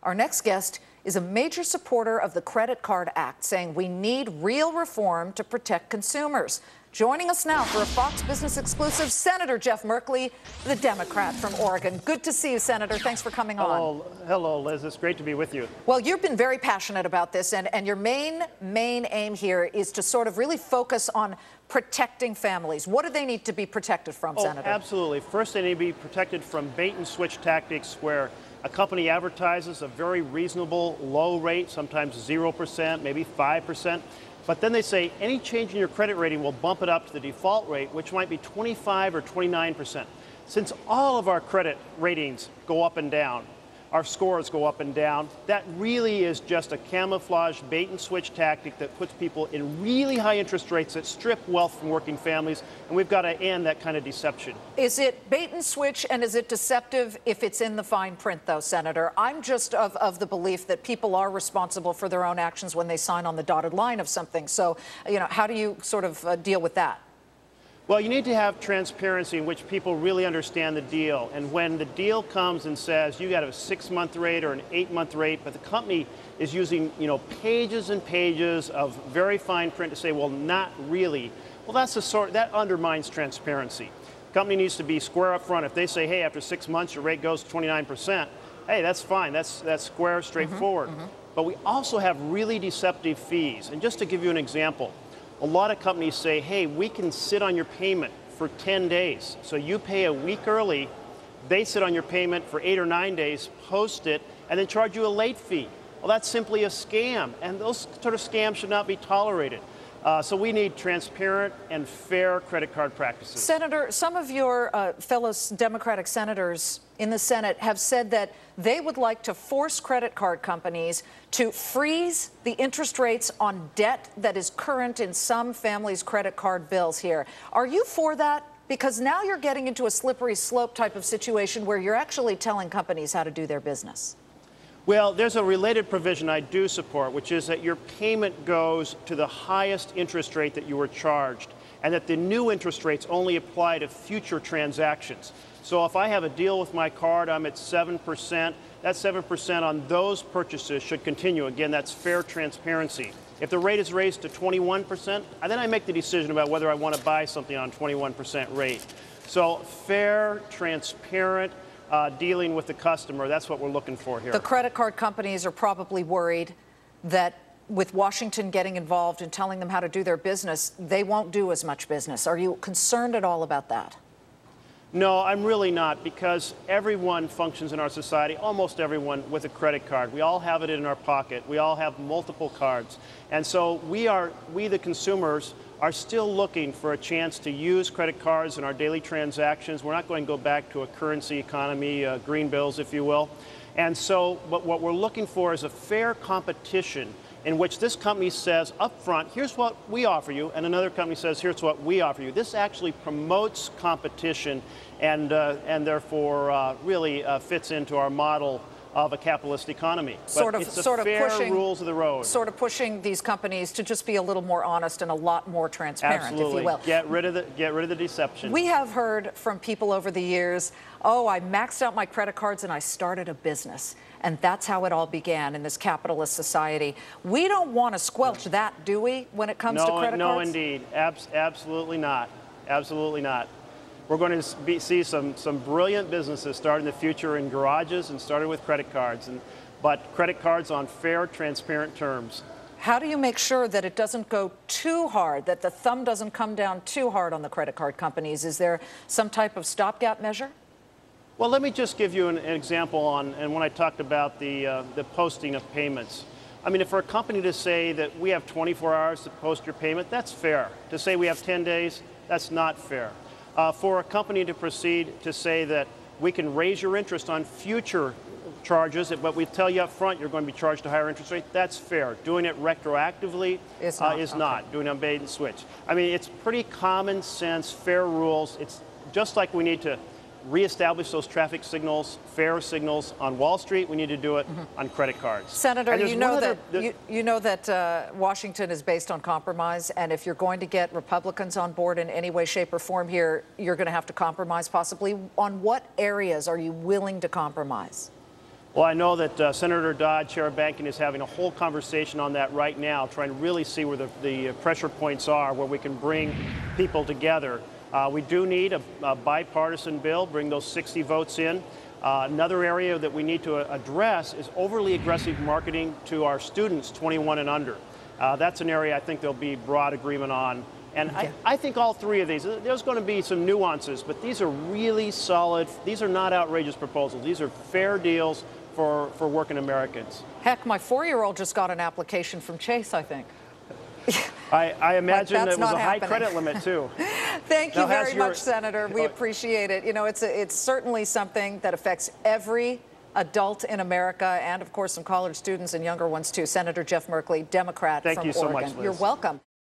Our next guest is a major supporter of the Credit Card Act, saying we need real reform to protect consumers. Joining us now for a Fox Business exclusive, Senator Jeff Merkley, the Democrat from Oregon. Good to see you, Senator. Thanks for coming on. Hello, Liz. It's great to be with you. Well, you've been very passionate about this, and your main aim here is to sort of really focus on protecting families. What do they need to be protected from, Senator? Absolutely. First, they need to be protected from bait-and-switch tactics where a company advertises a very reasonable low rate, sometimes 0%, maybe 5%. But then they say any change in your credit rating will bump it up to the default rate, which might be 25 or 29%. Since all of our credit ratings go up and down, our scores go up and down, that really is just a camouflage bait-and-switch tactic that puts people in really high interest rates that strip wealth from working families, and we've got to end that kind of deception. Is it bait-and-switch and is it deceptive if it's in the fine print, though, Senator? I'm just of the belief that people are responsible for their own actions when they sign on the dotted line of something. So, how do you sort of deal with that? Well, you need to have transparency in which people really understand the deal. And when the deal comes and says you got a 6-month rate or an 8-month rate, but the company is using, pages and pages of very fine print to say, well, not really. Well, that undermines transparency. The company needs to be square up front. If they say, hey, after 6 months, your rate goes to 29%, hey, that's fine. That's square, straightforward. But we also have really deceptive fees. And just to give you an example, a lot of companies say, hey, we can sit on your payment for 10 days. So you pay a week early, they sit on your payment for 8 or 9 days, post it, and then charge you a late fee. Well, that's simply a scam, and those sort of scams should not be tolerated. So we need transparent and fair credit card practices. Senator, some of your fellow Democratic senators in the Senate have said that they would like to force credit card companies to freeze the interest rates on debt that is current in some families' credit card bills here. Are you for that? Because now you're getting into a slippery slope type of situation where you're actually telling companies how to do their business. Well, there's a related provision I do support, which is that your payment goes to the highest interest rate that you were charged, and that the new interest rates only apply to future transactions. So if I have a deal with my card, I'm at 7%, that 7% on those purchases should continue. Again, that's fair transparency. If the rate is raised to 21%, then I make the decision about whether I want to buy something on 21% rate. So fair, transparent, dealing with the customer, that's what we're looking for here. The credit card companies are probably worried that with Washington getting involved and telling them how to do their business, they won't do as much business. Are you concerned at all about that? No, I'm really not, because everyone functions in our society, almost everyone, with a credit card. We all have it in our pocket. We all have multiple cards. And so we the consumers, are still looking for a chance to use credit cards in our daily transactions. We're not going to go back to a currency economy, green bills, if you will. And so what we're looking for is a fair competition in which this company says up front, here's what we offer you, and another company says, here's what we offer you. This actually promotes competition and therefore really fits into our model of a capitalist economy. But it's fair rules of the road. Sort of pushing these companies to just be a little more honest and a lot more transparent, Absolutely. if you will. Get rid of the deception. We have heard from people over the years, oh, I maxed out my credit cards and I started a business. And that's how it all began in this capitalist society. We don't want to squelch that, do we, when it comes to credit cards? No, indeed. Absolutely not. Absolutely not. We're going to see some brilliant businesses start in the future in garages and started with credit cards, but credit cards on fair, transparent terms. How do you make sure that it doesn't go too hard, that the thumb doesn't come down too hard on the credit card companies? Is there some type of stopgap measure? Well, let me just give you an example and when I talked about the posting of payments. I mean, for a company to say that we have 24 hours to post your payment, that's fair. To say we have 10 days, that's not fair. For a company to proceed to say that we can raise your interest on future charges, but we tell you up front you're going to be charged a higher interest rate, that's fair. Doing it retroactively is not. Doing it on bait and switch. I mean, it's pretty common sense, fair rules. It's just like we need to reestablish those traffic signals, fair signals on Wall Street. We need to do it on credit cards. Senator, you know that Washington is based on compromise, and if you're going to get Republicans on board in any way, shape, or form here, you're going to have to compromise possibly. On what areas are you willing to compromise? Well, I know that Senator Dodd, Chair of Banking, is having a whole conversation on that right now, trying to really see where the pressure points are, where we can bring people together. We do need a bipartisan bill, bring those 60 votes in. Another area that we need to address is overly aggressive marketing to our students 21 and under. That's an area I think there'll be broad agreement on. And I think all three of these, there's going to be some nuances, but these are really solid. These are not outrageous proposals. These are fair deals for working Americans. Heck, my 4-year-old just got an application from Chase, I think. I imagine it was a high happening. credit limit, too. Thank you very much, Senator. We appreciate it. You know, it's certainly something that affects every adult in America and, of course, some college students and younger ones, too. Senator Jeff Merkley, Democrat from Oregon. Thank you so much, Liz. You're welcome.